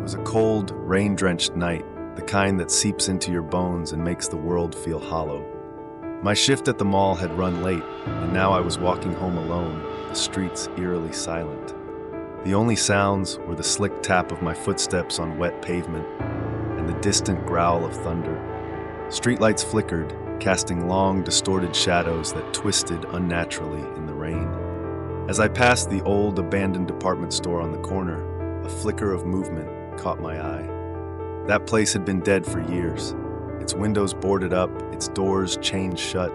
was a cold, rain-drenched night, the kind that seeps into your bones and makes the world feel hollow. My shift at the mall had run late, and now I was walking home alone, the streets eerily silent. The only sounds were the slick tap of my footsteps on wet pavement and the distant growl of thunder. Streetlights flickered, casting long, distorted shadows that twisted unnaturally in the rain. As I passed the old, abandoned department store on the corner, a flicker of movement caught my eye. That place had been dead for years, its windows boarded up, its doors chained shut.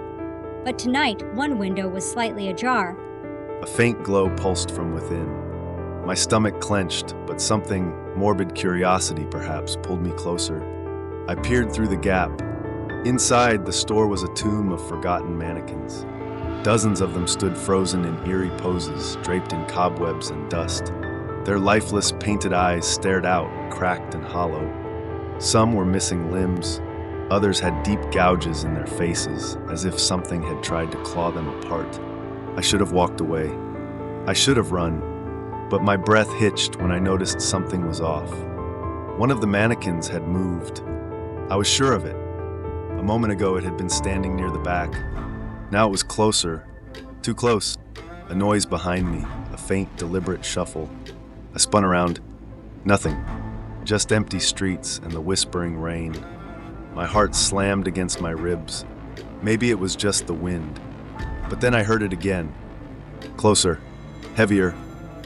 But tonight, one window was slightly ajar. A faint glow pulsed from within. My stomach clenched, but something, morbid curiosity perhaps, pulled me closer. I peered through the gap. Inside, the store was a tomb of forgotten mannequins. Dozens of them stood frozen in eerie poses, draped in cobwebs and dust. Their lifeless, painted eyes stared out, cracked and hollow. Some were missing limbs. Others had deep gouges in their faces, as if something had tried to claw them apart. I should have walked away. I should have run, but my breath hitched when I noticed something was off. One of the mannequins had moved. I was sure of it. A moment ago it had been standing near the back. Now it was closer. Too close. A noise behind me, a faint, deliberate shuffle. I spun around. Nothing. Just empty streets and the whispering rain. My heart slammed against my ribs. Maybe it was just the wind. But then I heard it again. Closer. Heavier.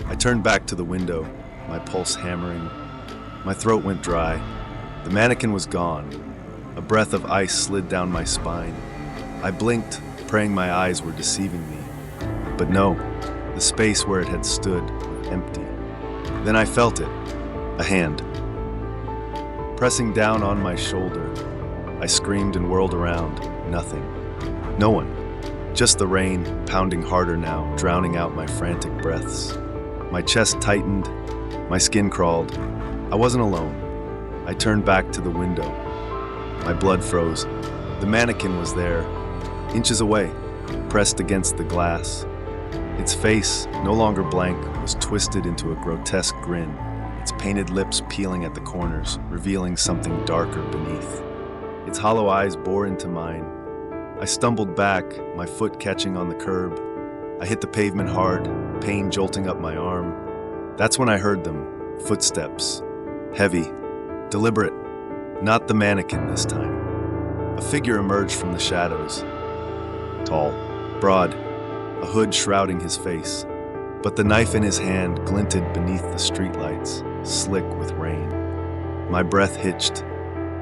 I turned back to the window, my pulse hammering. My throat went dry. The mannequin was gone. A breath of ice slid down my spine. I blinked, praying my eyes were deceiving me. But no, the space where it had stood was empty. Then I felt it. A hand. Pressing down on my shoulder, I screamed and whirled around. Nothing. No one. Just the rain, pounding harder now, drowning out my frantic breaths. My chest tightened. My skin crawled. I wasn't alone. I turned back to the window. My blood froze. The mannequin was there, inches away, pressed against the glass. Its face, no longer blank, was twisted into a grotesque grin, its painted lips peeling at the corners, revealing something darker beneath. Its hollow eyes bore into mine. I stumbled back, my foot catching on the curb. I hit the pavement hard, pain jolting up my arm. That's when I heard them, footsteps. Heavy, deliberate, not the mannequin this time. A figure emerged from the shadows. Tall, broad, a hood shrouding his face. But the knife in his hand glinted beneath the streetlights, slick with rain. My breath hitched.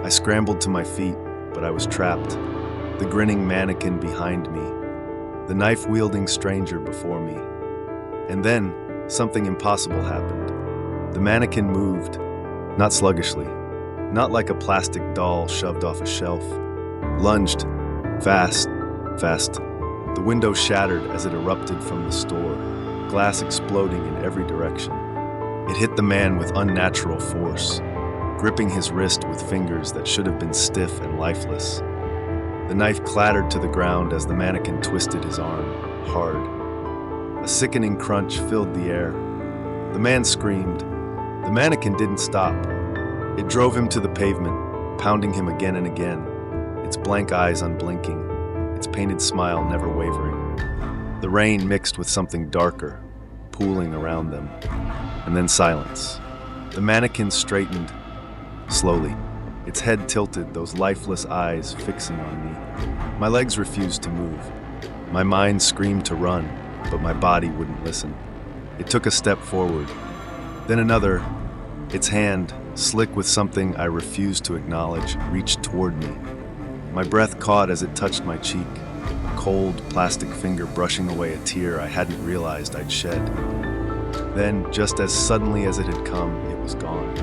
I scrambled to my feet, but I was trapped. The grinning mannequin behind me, the knife-wielding stranger before me. And then, something impossible happened. The mannequin moved, not sluggishly, not like a plastic doll shoved off a shelf. Lunged, fast. The window shattered as it erupted from the store, glass exploding in every direction. It hit the man with unnatural force, gripping his wrist with fingers that should have been stiff and lifeless. The knife clattered to the ground as the mannequin twisted his arm, hard. A sickening crunch filled the air. The man screamed. The mannequin didn't stop. It drove him to the pavement, pounding him again and again, its blank eyes unblinking, its painted smile never wavering. The rain mixed with something darker, pooling around them. And then silence. The mannequin straightened, slowly, its head tilted, those lifeless eyes fixing on me. My legs refused to move. My mind screamed to run, but my body wouldn't listen. It took a step forward, then another. Its hand, slick with something I refused to acknowledge, reached toward me. My breath caught as it touched my cheek, a cold, plastic finger brushing away a tear I hadn't realized I'd shed. Then, just as suddenly as it had come, it was gone.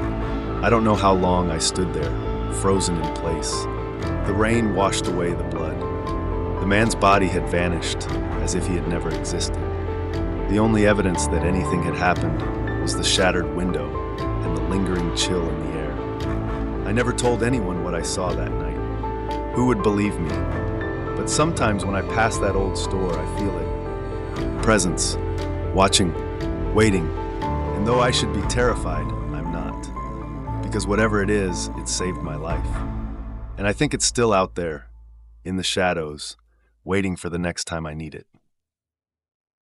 I don't know how long I stood there, frozen in place. The rain washed away the blood. The man's body had vanished, as if he had never existed. The only evidence that anything had happened was the shattered window and the lingering chill in the air. I never told anyone what I saw that night. Who would believe me? But sometimes when I pass that old store, I feel it. Presence, watching, waiting, and though I should be terrified, I'm not. because whatever it is, it saved my life. And I think it's still out there, in the shadows, waiting for the next time I need it.